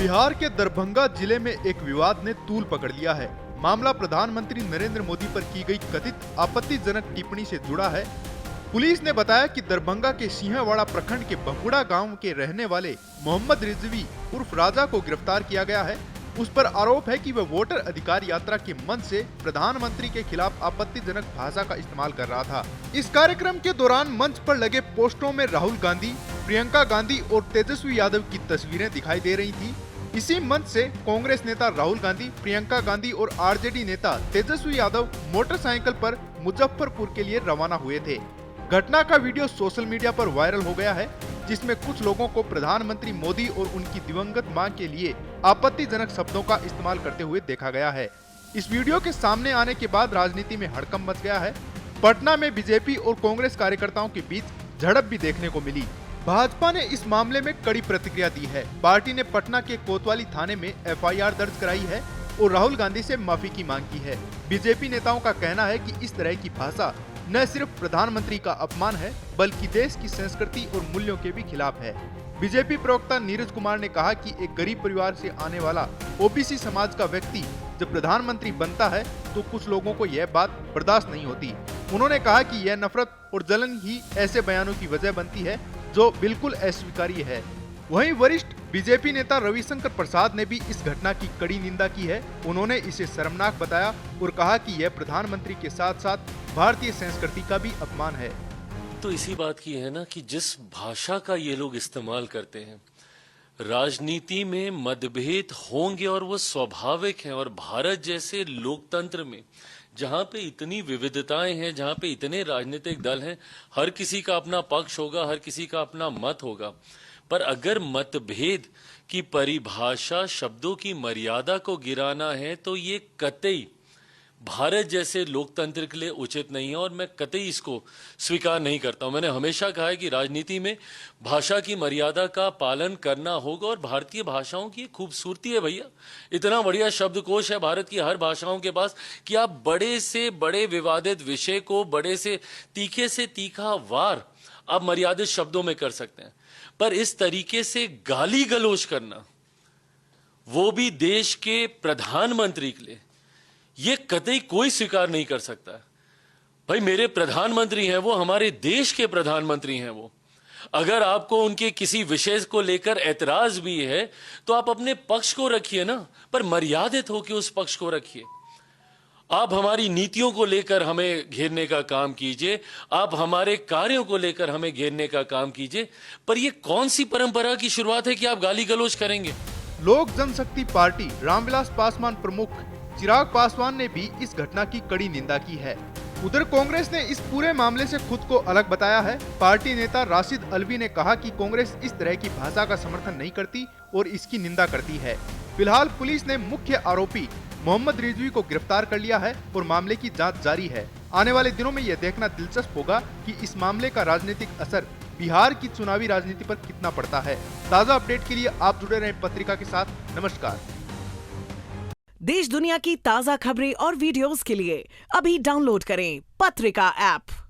बिहार के दरभंगा जिले में एक विवाद ने तूल पकड़ लिया है। मामला प्रधानमंत्री नरेंद्र मोदी पर की गई कथित आपत्तिजनक टिप्पणी से जुड़ा है। पुलिस ने बताया कि दरभंगा के सिंहवाड़ा प्रखंड के बकुड़ा गांव के रहने वाले मोहम्मद रिजवी उर्फ राजा को गिरफ्तार किया गया है। उस पर आरोप है कि वह वोटर अधिकार यात्रा के मंच से प्रधानमंत्री के खिलाफ आपत्तिजनक भाषा का इस्तेमाल कर रहा था। इस कार्यक्रम के दौरान मंच पर लगे पोस्टरों में राहुल गांधी, प्रियंका गांधी और तेजस्वी यादव की तस्वीरें दिखाई दे रही थी। इसी मंच से कांग्रेस नेता राहुल गांधी, प्रियंका गांधी और आरजेडी नेता तेजस्वी यादव मोटरसाइकिल पर मुजफ्फरपुर के लिए रवाना हुए थे। घटना का वीडियो सोशल मीडिया पर वायरल हो गया है, जिसमें कुछ लोगों को प्रधानमंत्री मोदी और उनकी दिवंगत मां के लिए आपत्तिजनक शब्दों का इस्तेमाल करते हुए देखा गया है। इस वीडियो के सामने आने के बाद राजनीति में हड़कंप मच गया है। पटना में बीजेपी और कांग्रेस कार्यकर्ताओं के बीच झड़प भी देखने को मिली। भाजपा ने इस मामले में कड़ी प्रतिक्रिया दी है। पार्टी ने पटना के कोतवाली थाने में एफआईआर दर्ज कराई है और राहुल गांधी से माफी की मांग की है। बीजेपी नेताओं का कहना है कि इस तरह की भाषा न सिर्फ प्रधानमंत्री का अपमान है, बल्कि देश की संस्कृति और मूल्यों के भी खिलाफ है। बीजेपी प्रवक्ता नीरज कुमार ने कहा कि एक गरीब परिवार से आने वाला ओबीसी समाज का व्यक्ति जब प्रधानमंत्री बनता है तो कुछ लोगों को यह बात बर्दाश्त नहीं होती। उन्होंने कहा कि यह नफरत और जलन ही ऐसे बयानों की वजह बनती है जो बिल्कुल अस्वीकार्य है। वहीं वरिष्ठ बीजेपी नेता रविशंकर प्रसाद ने भी इस घटना की कड़ी निंदा की है। उन्होंने इसे शर्मनाक बताया और कहा कि यह प्रधानमंत्री के साथ साथ भारतीय संस्कृति का भी अपमान है। तो इसी बात की है ना कि जिस भाषा का ये लोग इस्तेमाल करते हैं, राजनीति में मतभेद होंगे और वो स्वाभाविक हैं। और भारत जैसे लोकतंत्र में जहां पे इतनी विविधताएं हैं, जहां पे इतने राजनीतिक दल हैं, हर किसी का अपना पक्ष होगा, हर किसी का अपना मत होगा। पर अगर मतभेद की परिभाषा शब्दों की मर्यादा को गिराना है तो ये कतई भारत जैसे लोकतंत्र के लिए उचित नहीं है और मैं कतई इसको स्वीकार नहीं करता हूं। मैंने हमेशा कहा है कि राजनीति में भाषा की मर्यादा का पालन करना होगा और भारतीय भाषाओं की खूबसूरती है भैया। इतना बढ़िया शब्दकोश है भारत की हर भाषाओं के पास कि आप बड़े से बड़े विवादित विषय को बड़े से तीखा वार आप मर्यादित शब्दों में कर सकते हैं। पर इस तरीके से गाली गलौज करना, वो भी देश के प्रधानमंत्री के लिए, ये कतई कोई स्वीकार नहीं कर सकता। भाई मेरे प्रधानमंत्री हैं, वो हमारे देश के प्रधानमंत्री हैं। वो अगर आपको उनके किसी विषय को लेकर ऐतराज भी है तो आप अपने पक्ष को रखिए ना, पर मर्यादित होकर उस पक्ष को रखिए। आप हमारी नीतियों को लेकर हमें घेरने का काम कीजिए, आप हमारे कार्यों को लेकर हमें घेरने का काम कीजिए, पर यह कौन सी परंपरा की शुरुआत है कि आप गाली गलौज करेंगे? लोक जनशक्ति पार्टी रामविलास पासवान प्रमुख चिराग पासवान ने भी इस घटना की कड़ी निंदा की है। उधर कांग्रेस ने इस पूरे मामले से खुद को अलग बताया है। पार्टी नेता राशिद अलवी ने कहा कि कांग्रेस इस तरह की भाषा का समर्थन नहीं करती और इसकी निंदा करती है। फिलहाल पुलिस ने मुख्य आरोपी मोहम्मद रिजवी को गिरफ्तार कर लिया है और मामले की जांच जारी है। आने वाले दिनों में यह देखना दिलचस्प होगा कि इस मामले का राजनीतिक असर बिहार की चुनावी राजनीति पर कितना पड़ता है। ताज़ा अपडेट के लिए आप जुड़े रहें पत्रिका के साथ। नमस्कार। देश दुनिया की ताज़ा खबरें और वीडियोस के लिए अभी डाउनलोड करें पत्रिका ऐप।